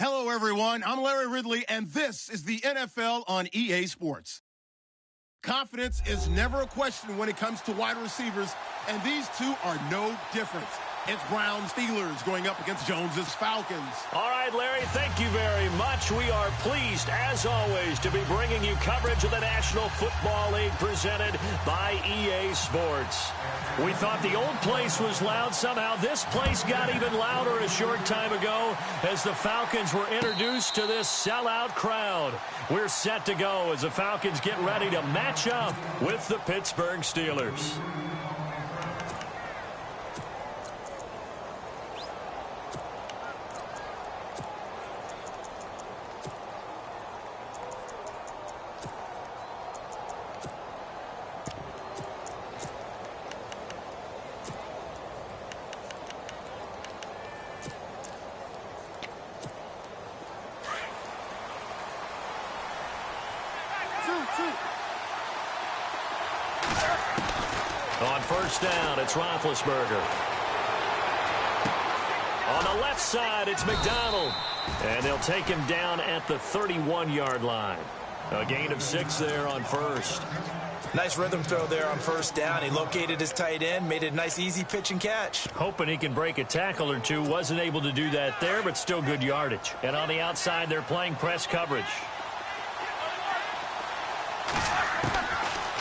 Hello, everyone. I'm Larry Ridley, and this is the NFL on EA Sports. Confidence is never a question when it comes to wide receivers, and these two are no different. It's Browns Steelers going up against Jones's Falcons. All right, Larry, thank you very much. We are pleased, as always, to be bringing you coverage of the National Football League presented by EA Sports. We thought the old place was loud. Somehow this place got even louder a short time ago as the Falcons were introduced to this sellout crowd. We're set to go as the Falcons get ready to match up with the Pittsburgh Steelers. On first down, it's Roethlisberger. On the left side, it's McDonald. And they'll take him down at the 31-yard line. A gain of 6 there on first. Nice rhythm throw there on first down. He located his tight end, made it a nice, easy pitch and catch. Hoping he can break a tackle or two. Wasn't able to do that there, but still good yardage. And on the outside, they're playing press coverage.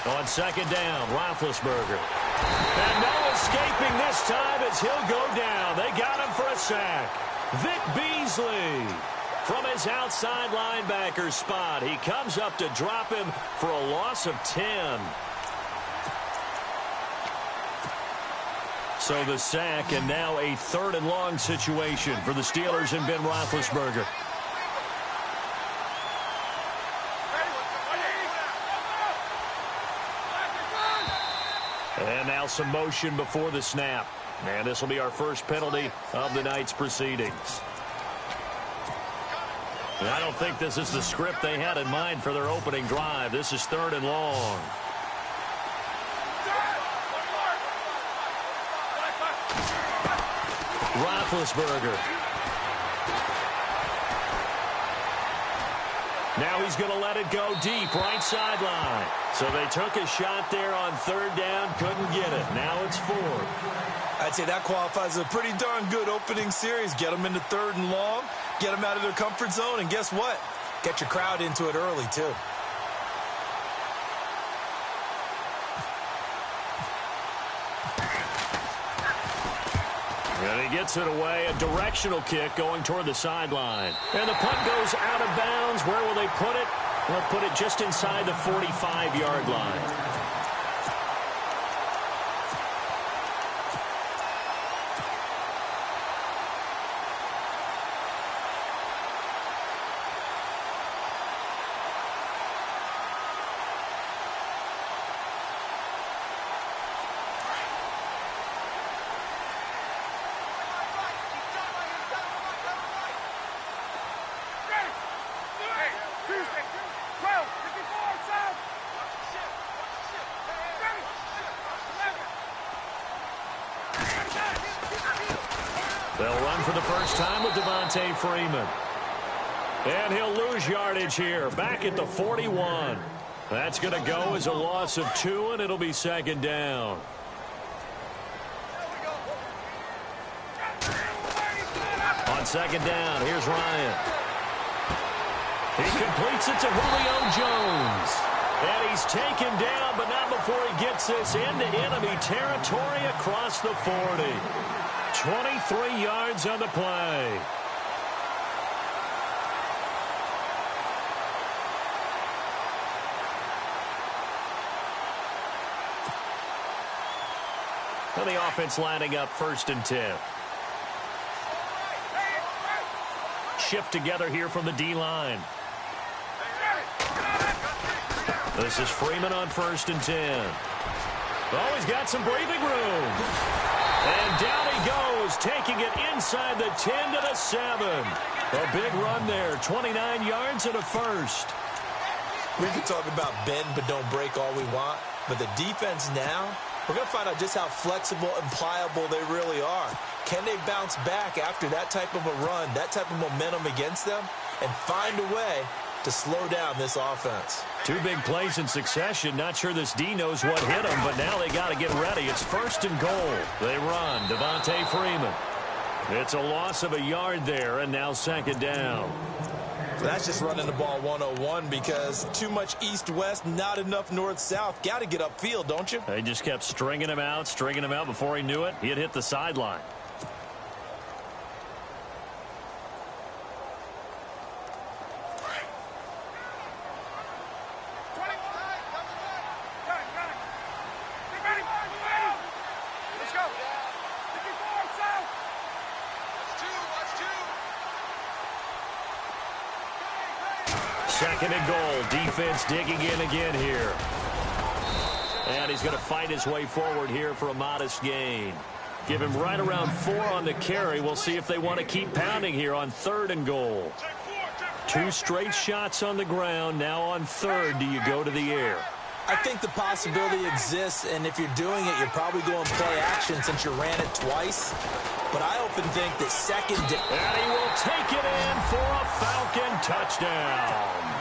On second down, Roethlisberger. And no escaping this time as he'll go down. They got him for a sack. Vic Beasley from his outside linebacker spot. He comes up to drop him for a loss of 10. So the sack, and now a 3rd and long situation for the Steelers and Ben Roethlisberger. And now some motion before the snap. And this will be our first penalty of the night's proceedings. And I don't think this is the script they had in mind for their opening drive. This is 3rd and long. Roethlisberger. Now he's going to let it go deep, right sideline. So they took a shot there on 3rd down, couldn't get it. Now it's 4th. I'd say that qualifies as a pretty darn good opening series. Get them into 3rd and long, get them out of their comfort zone, and guess what? Get your crowd into it early, too. And he gets it away, a directional kick going toward the sideline. And the punt goes out of bounds. Where will they put it? They'll put it just inside the 45-yard line. They'll run for the first time with Devontae Freeman. And he'll lose yardage here, back at the 41. That's going to go as a loss of 2, and it'll be 2nd down. On 2nd down, here's Ryan. He completes it to Julio Jones. And he's taken down, but not before he gets this into enemy territory across the 40. 23 yards on the play. And the offense lining up 1st and 10. Shift together here from the D-line. This is Freeman on 1st and 10. Oh, he's got some breathing room. And down he goes, taking it inside the 10 to the 7. A big run there, 29 yards and a first. We can talk about bend but don't break all we want, but the defense now, we're going to find out just how flexible and pliable they really are. Can they bounce back after that type of a run, that type of momentum against them, and find a way to slow down this offense? Two big plays in succession. Not sure this D knows what hit him, but now they got to get ready. It's 1st and goal. They run. Devontae Freeman. It's a loss of a yard there, and now 2nd down. That's just running the ball 101 because too much east-west, not enough north-south. Got to get upfield, don't you? They just kept stringing him out. Before he knew it, he had hit the sideline. Second and goal. Defense digging in again here. And he's going to fight his way forward here for a modest gain. Give him right around 4 on the carry. We'll see if they want to keep pounding here on 3rd and goal. 2 straight shots on the ground. Now on 3rd, do you go to the air? I think the possibility exists, and if you're doing it, you're probably going play action since you ran it twice. But I often think that 2nd down. And he will take it in for a Falcon touchdown.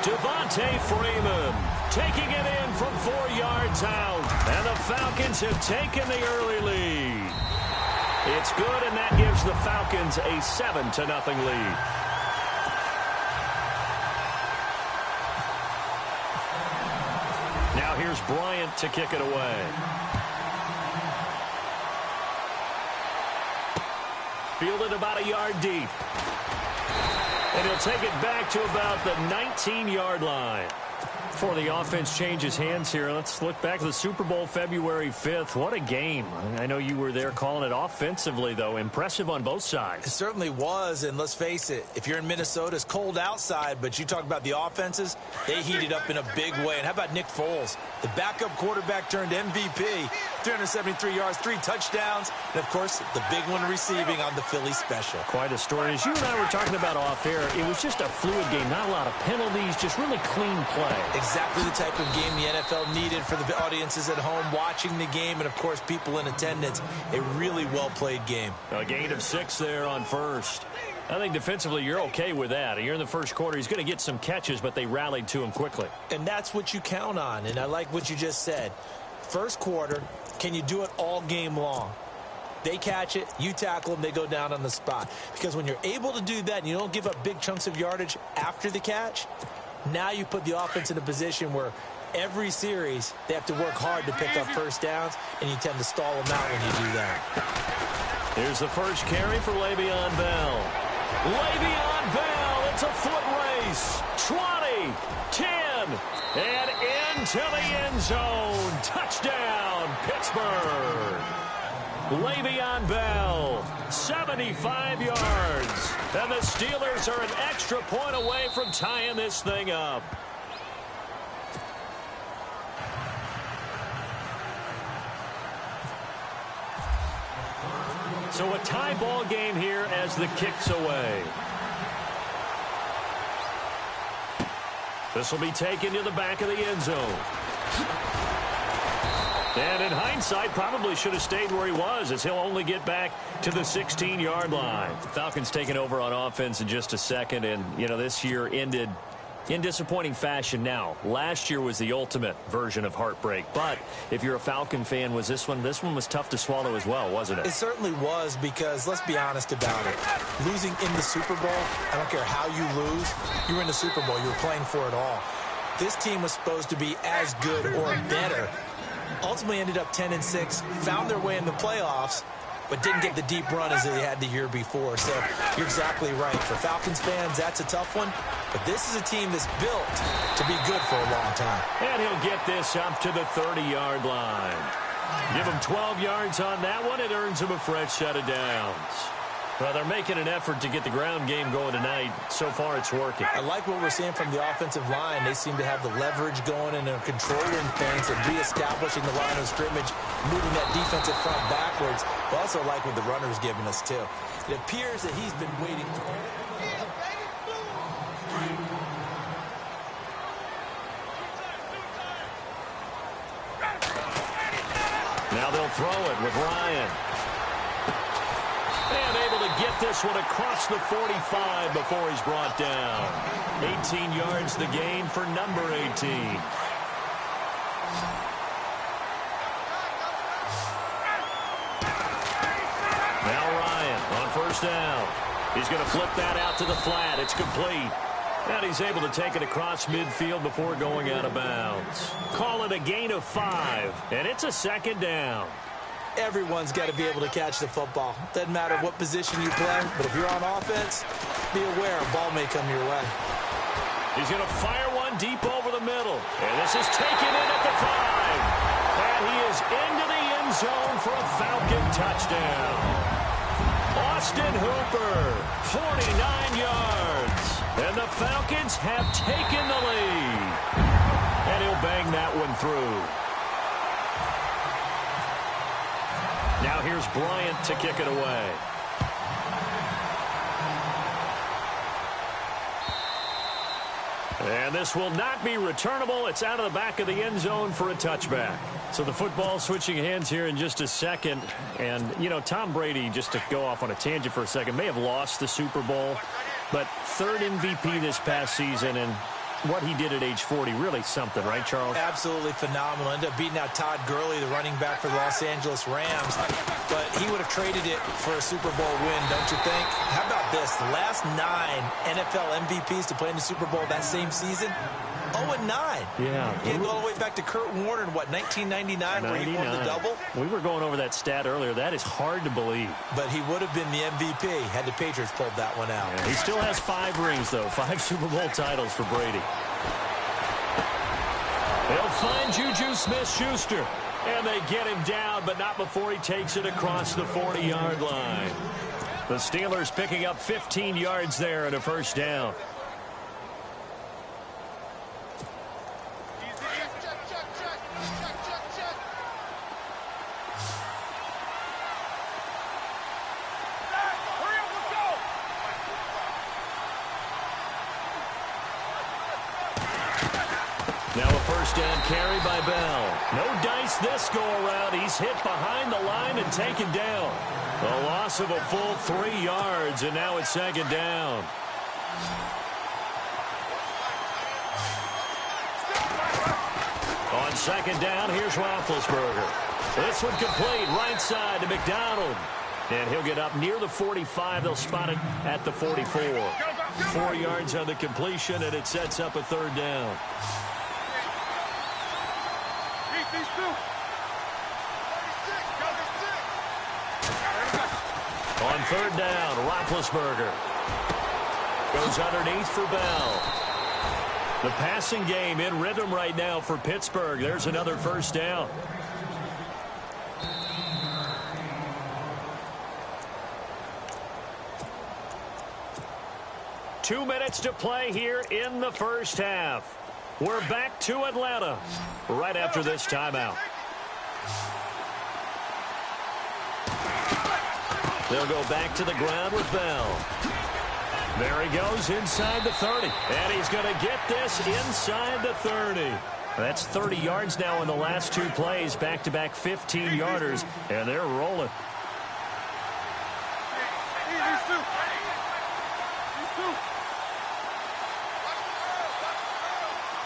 Devontae Freeman taking it in from 4 yards out. And the Falcons have taken the early lead. It's good, and that gives the Falcons a 7-0 lead. Now here's Bryant to kick it away. Fielded about a yard deep. And he'll take it back to about the 19-yard line. Before the offense changes hands here, let's look back to the Super Bowl February 5th. What a game. I know you were there calling it offensively, though. Impressive on both sides. It certainly was, and let's face it, if you're in Minnesota, it's cold outside, but you talk about the offenses, they heated up in a big way. And how about Nick Foles? The backup quarterback turned MVP, 373 yards, 3 touchdowns, and, of course, the big one receiving on the Philly special. Quite a story. As you and I were talking about off air, it was just a fluid game, not a lot of penalties, just really clean play. Exactly the type of game the NFL needed for the audiences at home watching the game and, of course, people in attendance. A really well-played game. A gain of 6 there on 1st. I think defensively you're okay with that. You're in the first quarter. He's going to get some catches, but they rallied to him quickly. And that's what you count on, and I like what you just said. First quarter, can you do it all game long? They catch it, you tackle them, they go down on the spot. Because when you're able to do that and you don't give up big chunks of yardage after the catch, now you put the offense in a position where every series they have to work hard to pick up first downs, and you tend to stall them out when you do that. Here's the first carry for Le'Veon Bell. Le'Veon Bell, it's a foot race. 20, 10, and into the end zone. Touchdown, Pittsburgh. Le'Veon Bell, 75 yards. And the Steelers are an extra point away from tying this thing up. So a tie ball game here as the kick's away. This will be taken to the back of the end zone. And in hindsight, probably should have stayed where he was, as he'll only get back to the 16-yard line. Falcons taking over on offense in just a second, and, you know, this year ended in disappointing fashion now. Last year was the ultimate version of heartbreak, but if you're a Falcon fan, was this one was tough to swallow as well, wasn't it? It certainly was, because let's be honest about it. Losing in the Super Bowl, I don't care how you lose, you were in the Super Bowl, you were playing for it all. This team was supposed to be as good or better. Ultimately ended up 10-6, found their way in the playoffs, but didn't get the deep run as they had the year before. So you're exactly right. For Falcons fans, that's a tough one. But this is a team that's built to be good for a long time. And he'll get this up to the 30-yard line. Give him 12 yards on that one. It earns him a fresh set of downs. Well, they're making an effort to get the ground game going tonight. So far, it's working. I like what we're seeing from the offensive line. They seem to have the leverage going and are controlling things and reestablishing the line of scrimmage, moving that defensive front backwards. But also like what the runner's giving us, too. It appears that he's been waiting for it. Now they'll throw it with Ryan. get this one across the 45 before he's brought down. 18 yards the gain for number 18. Now Ryan on first down. He's going to flip that out to the flat. It's complete. And he's able to take it across midfield before going out of bounds. Call it a gain of 5, and it's a second down. Everyone's got to be able to catch the football. Doesn't matter what position you play, but if you're on offense, be aware a ball may come your way. He's going to fire one deep over the middle. And this is taken in at the 5. And he is into the end zone for a Falcon touchdown. Austin Hooper, 49 yards. And the Falcons have taken the lead. And he'll bang that one through. Now here's Bryant to kick it away. And this will not be returnable. It's out of the back of the end zone for a touchback. So the football switching hands here in just a second. And, you know, Tom Brady, just to go off on a tangent for a second, may have lost the Super Bowl. But third MVP this past season, and what he did at age 40, really something, right, Charles? Absolutely phenomenal. Ended up beating out Todd Gurley, the running back for the Los Angeles Rams. But he would have traded it for a Super Bowl win, don't you think? How about this? The last 9 NFL MVPs to play in the Super Bowl that same season, 0-9. Yeah. He had to go all the way back to Kurt Warner in, what, 1999, where he won the double? We were going over that stat earlier. That is hard to believe. But he would have been the MVP had the Patriots pulled that one out. Yeah, he still has 5 rings, though. 5 Super Bowl titles for Brady. They'll find Juju Smith-Schuster. And they get him down, but not before he takes it across the 40-yard line. The Steelers picking up 15 yards there and a first down. Now a first down carry by Bell. No dice this go-around. He's hit behind the line and taken down. A loss of a full 3 yards, and now it's second down. On second down, here's Roethlisberger. This one complete, right side to McDonald. And he'll get up near the 45. They'll spot it at the 44. 4 yards on the completion, and it sets up a third down. On third down, Roethlisberger goes underneath for Bell. The passing game in rhythm right now for Pittsburgh. There's another first down. Two minutes to play here in the first half. We're back to Atlanta right after this timeout. They'll go back to the ground with Bell. There he goes inside the 30. And he's going to get this inside the 30. That's 30 yards now in the last 2 plays. Back-to-back 15-yarders. And they're rolling.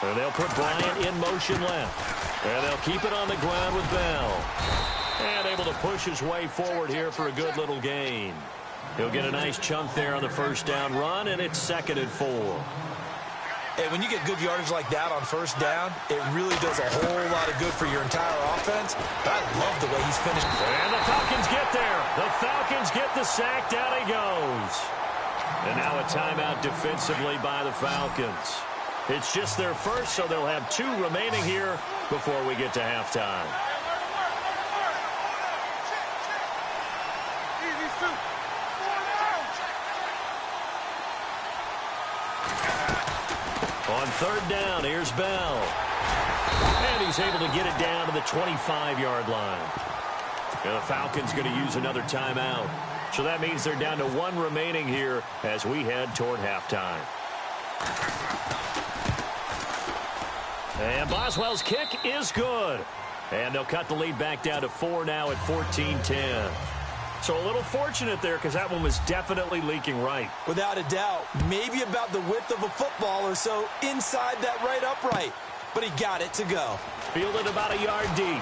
And they'll put Bryant in motion left. And they'll keep it on the ground with Bell. And able to push his way forward here for a good little gain. He'll get a nice chunk there on the first down run, and it's 2nd and 4. And when you get good yardage like that on first down, it really does a whole lot of good for your entire offense. But I love the way he's finished. And the Falcons get there. The Falcons get the sack. Down he goes. And now a timeout defensively by the Falcons. It's just their first, so they'll have 2 remaining here before we get to halftime. On third down, here's Bell. And he's able to get it down to the 25-yard line. And the Falcons going to use another timeout. So that means they're down to 1 remaining here as we head toward halftime. And Boswell's kick is good. And they'll cut the lead back down to 4 now at 14-10. So a little fortunate there because that one was definitely leaking right. Without a doubt, maybe about the width of a football or so inside that right upright. But he got it to go. Fielded about a yard deep.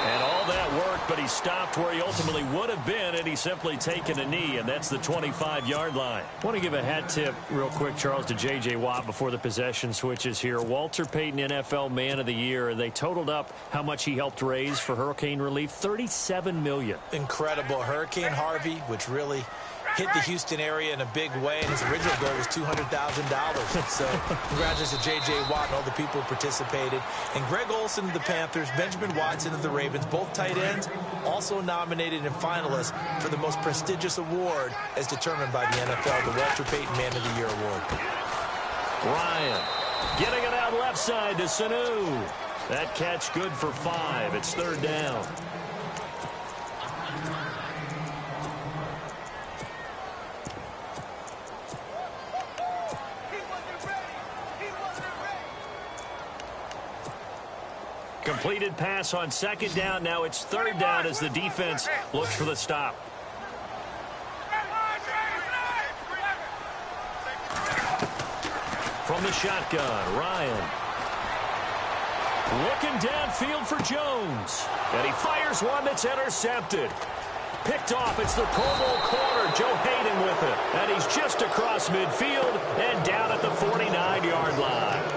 And all that worked, but he stopped where he ultimately would have been, and he's simply taken a knee, and that's the 25-yard line. I want to give a hat tip real quick, Charles, to J.J. Watt before the possession switches here. Walter Payton, NFL Man of the Year. They totaled up how much he helped raise for hurricane relief, $37 million. Incredible. Hurricane Harvey, which really hit the Houston area in a big way, and his original goal was $200,000. So congratulations to J.J. Watt and all the people who participated. And Greg Olsen of the Panthers, Benjamin Watson of the Ravens, both tight ends, also nominated and finalists for the most prestigious award as determined by the NFL, the Walter Payton Man of the Year Award. Ryan getting it out left side to Sanu. That catch good for 5. It's third down. Completed pass on second down. Now it's third down as the defense looks for the stop. From the shotgun, Ryan. Looking downfield for Jones. And he fires one that's intercepted. Picked off. It's the Pro Bowl corner. Joe Hayden with it. And he's just across midfield and down at the 49-yard line.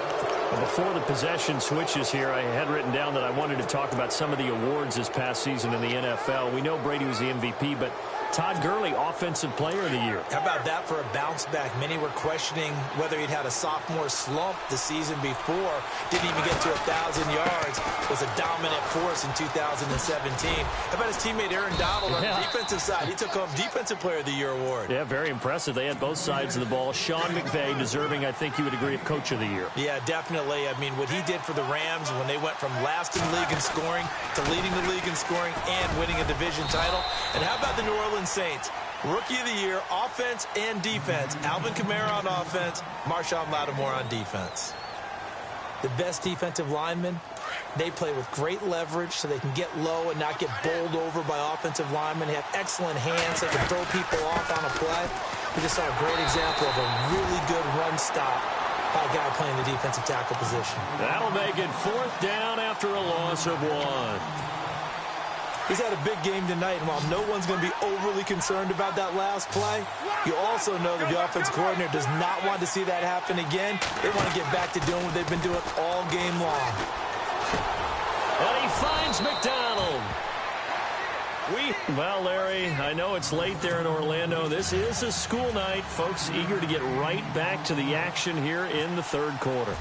Before the possession switches here, I had written down that I wanted to talk about some of the awards this past season in the NFL. We know Brady was the MVP, but Todd Gurley, Offensive Player of the Year. How about that for a bounce back? Many were questioning whether he'd had a sophomore slump the season before. Didn't even get to 1,000 yards. Was a dominant force in 2017. How about his teammate Aaron Donald on the defensive side? He took home Defensive Player of the Year award. Yeah, very impressive. They had both sides of the ball. Sean McVay deserving, I think you would agree, of Coach of the Year. Yeah, definitely. I mean, what he did for the Rams when they went from last in the league in scoring to leading the league in scoring and winning a division title. And how about the New Orleans Saints? Rookie of the Year, offense and defense. Alvin Kamara on offense, Marshawn Lattimore on defense. The best defensive linemen, they play with great leverage so they can get low and not get bowled over by offensive linemen. They have excellent hands. They can throw people off on a play. We just saw a great example of a really good run stop by a guy playing the defensive tackle position. That'll make it fourth down after a loss of 1. He's had a big game tonight, and while no one's going to be overly concerned about that last play, you also know that the offense coordinator does not want to see that happen again. They want to get back to doing what they've been doing all game long. And he finds McDonald. Well, Larry, I know it's late there in Orlando. This is a school night. Folks eager to get right back to the action here in the third quarter.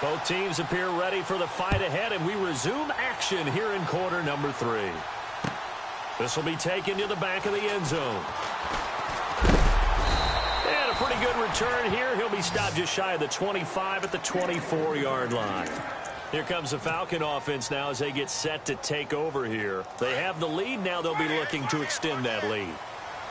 Both teams appear ready for the fight ahead, and we resume action here in quarter number 3. This will be taken to the back of the end zone. And a pretty good return here. He'll be stopped just shy of the 25 at the 24-yard line. Here comes the Falcon offense now as they get set to take over here. They have the lead. Now they'll be looking to extend that lead.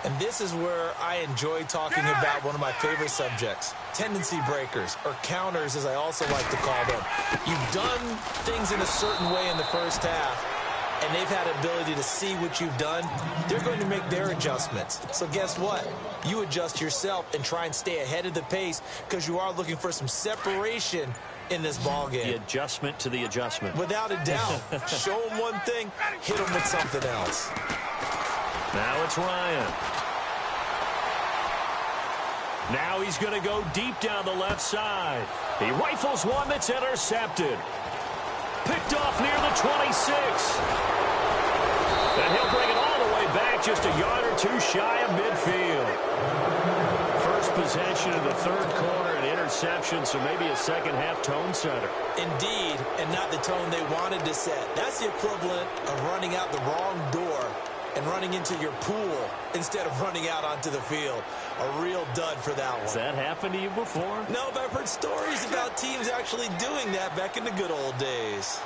And this is where I enjoy talking about one of my favorite subjects, tendency breakers, or counters as I also like to call them. You've done things in a certain way in the first half, and they've had the ability to see what you've done. They're going to make their adjustments. So guess what? You adjust yourself and try and stay ahead of the pace because you are looking for some separation in this ball game. The adjustment to the adjustment. Without a doubt. Show them one thing, hit them with something else. Now it's Ryan. Now he's going to go deep down the left side. He rifles one that's intercepted. Picked off near the 26. And he'll bring it all the way back just a yard or two shy of midfield. First possession of the third quarter, an interception, so maybe a second-half tone setter. Indeed, and not the tone they wanted to set. That's the equivalent of running out the wrong door and running into your pool instead of running out onto the field. A real dud for that one. Has that happened to you before? No, but I've heard stories about teams actually doing that back in the good old days.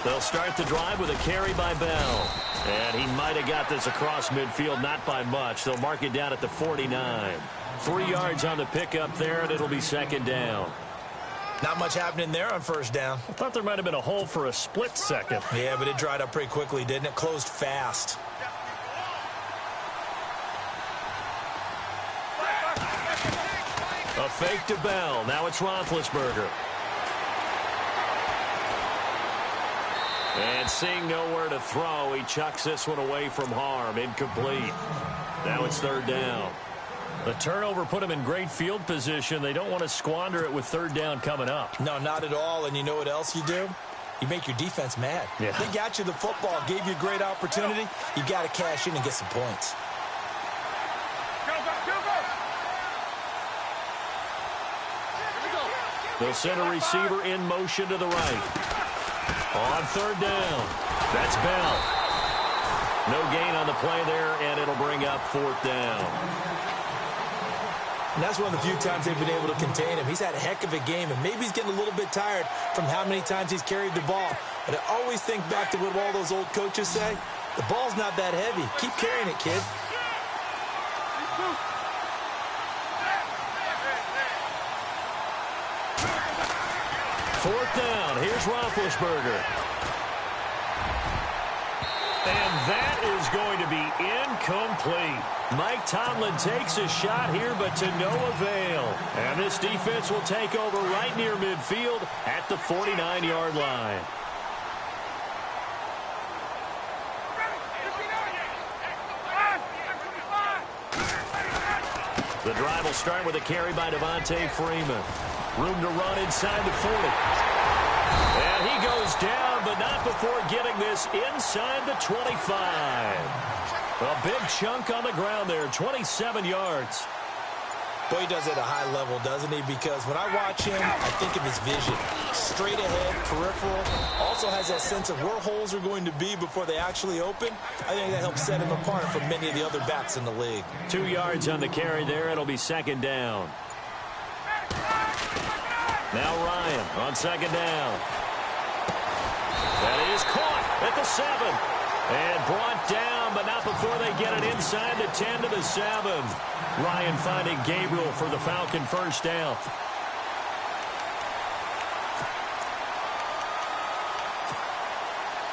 They'll start the drive with a carry by Bell. And he might have got this across midfield, not by much. They'll mark it down at the 49. 3 yards on the pickup there, and it'll be second down. Not much happening there on first down. I thought there might have been a hole for a split second. Yeah, but it dried up pretty quickly, didn't it? Closed fast. A fake to Bell. Now it's Roethlisberger. And seeing nowhere to throw, he chucks this one away from harm. Incomplete. Now it's third down. The turnover put him in great field position. They don't want to squander it with third down coming up. No, not at all. And you know what else you do? You make your defense mad. Yeah. They got you the football, gave you a great opportunity. You got to cash in and get some points. They'll send a receiver in motion to the right. On third down, that's Bell. No gain on the play there, and it'll bring up fourth down. And that's one of the few times they've been able to contain him. He's had a heck of a game, and maybe he's getting a little bit tired from how many times he's carried the ball. But I always think back to what all those old coaches say. The ball's not that heavy. Keep carrying it, kid. Fourth down. Here's Roethlisberger. And that is going to be incomplete. Mike Tomlin takes a shot here, but to no avail. And this defense will take over right near midfield at the 49-yard line. The drive will start with a carry by Devontae Freeman. Room to run inside the 40. And he goes down, but not before getting this inside the 25. A big chunk on the ground there, 27 yards. Boy, he does it at a high level, doesn't he? Because when I watch him, I think of his vision. Straight ahead, peripheral. Also has that sense of where holes are going to be before they actually open. I think that helps set him apart from many of the other backs in the league. 2 yards on the carry there. It'll be second down. Now Ryan on second down. That is caught at the 7. And brought down, but not before they get it inside the 10 to the 7. Ryan finding Gabriel for the Falcon first down.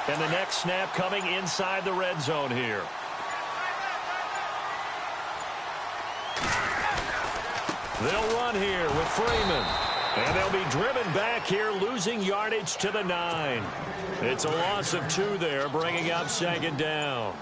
And the next snap coming inside the red zone here. They'll run here with Freeman. And they'll be driven back here, losing yardage to the 9. It's a loss of 2 there, bringing up second down.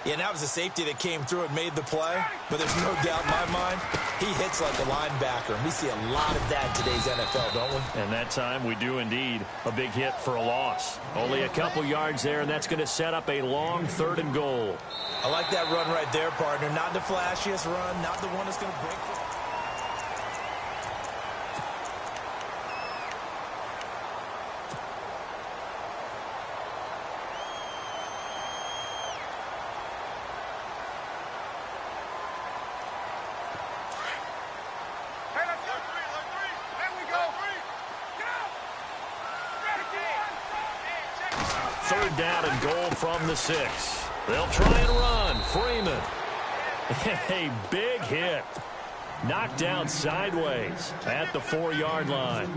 Yeah, and that was a safety that came through and made the play. But there's no doubt in my mind, he hits like a linebacker. And we see a lot of that in today's NFL, don't we? And that time we do indeed. A big hit for a loss. Only a couple yards there, and that's going to set up a long 3rd and goal. I like that run right there, partner. Not the flashiest run, not the one that's going to break the... Third down and goal from the 6. They'll try and run. Freeman. A big hit. Knocked down sideways at the 4-yard line.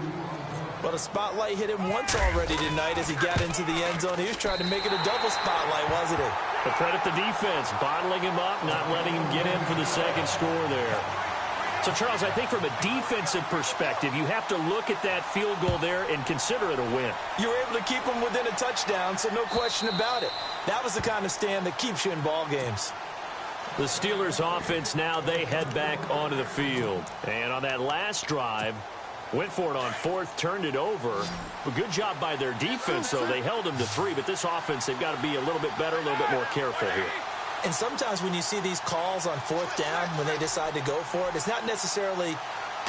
Well, the spotlight hit him once already tonight as he got into the end zone. He was trying to make it a double spotlight, wasn't he? But credit the defense, bottling him up, not letting him get in for the second score there. So, Charles, I think from a defensive perspective, you have to look at that field goal there and consider it a win. You were able to keep him within a touchdown, so no question about it. That was the kind of stand that keeps you in ball games. The Steelers offense now, they head back onto the field. And on that last drive, went for it on 4th, turned it over. A good job by their defense, though. They held them to 3, but this offense, they've got to be a little bit better, a little bit more careful here. And sometimes when you see these calls on 4th down, when they decide to go for it, it's not necessarily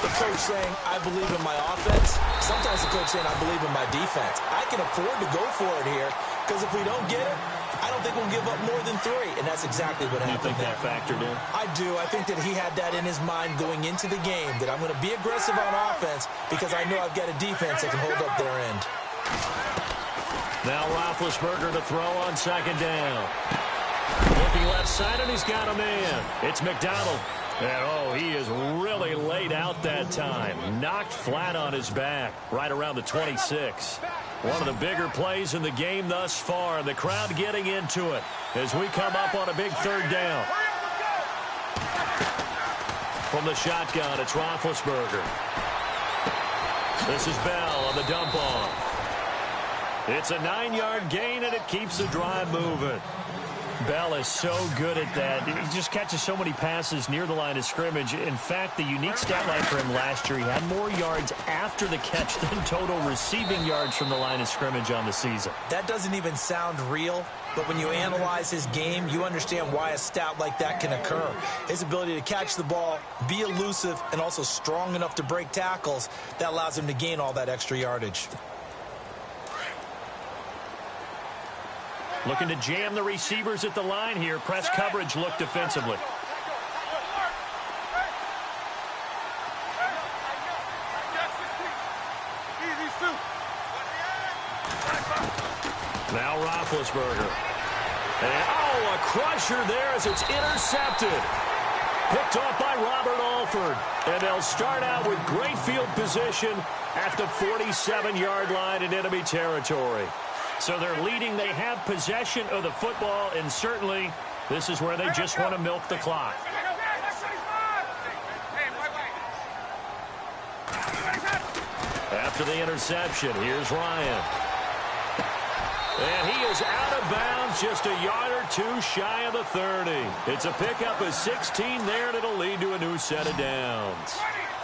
the coach saying, I believe in my offense. Sometimes the coach saying, I believe in my defense. I can afford to go for it here, because if we don't get it, I don't think we'll give up more than 3. And that's exactly what happened. You think that factored in? I do. I think that he had that in his mind going into the game, that I'm going to be aggressive on offense because I know I've got a defense that can hold up their end. Now Roethlisberger to throw on second down. Looking left side, and he's got a man. It's McDonald. And, oh, he is really laid out that time. Knocked flat on his back right around the 26. One of the bigger plays in the game thus far. The crowd getting into it as we come up on a big third down. From the shotgun, it's Roethlisberger. This is Bell on the dump off. It's a 9-yard gain, and it keeps the drive moving. Bell is so good at that. He just catches so many passes near the line of scrimmage. In fact, the unique stat line for him last year, he had more yards after the catch than total receiving yards from the line of scrimmage on the season. That doesn't even sound real, but when you analyze his game, you understand why a stat like that can occur. His ability to catch the ball, be elusive, and also strong enough to break tackles, that allows him to gain all that extra yardage. Looking to jam the receivers at the line here. Press coverage look defensively. Now Roethlisberger. And, oh, a crusher there as it's intercepted. Picked off by Robert Alford. And they'll start out with great field position at the 47-yard line in enemy territory. So they're leading. They have possession of the football, and certainly this is where they just want to milk the clock. After the interception, here's Ryan. And he is out of bounds, just a yard or two shy of the 30. It's a pickup of 16 there, and it'll lead to a new set of downs.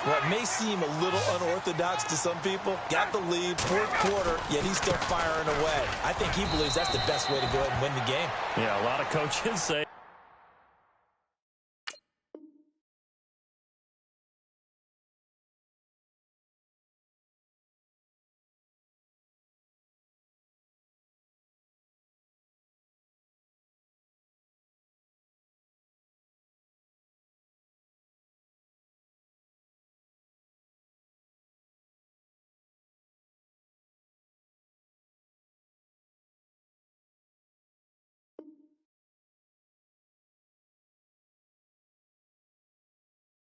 What may seem a little unorthodox to some people, got the lead, fourth quarter, yet he's still firing away. I think he believes that's the best way to go ahead and win the game. Yeah, a lot of coaches say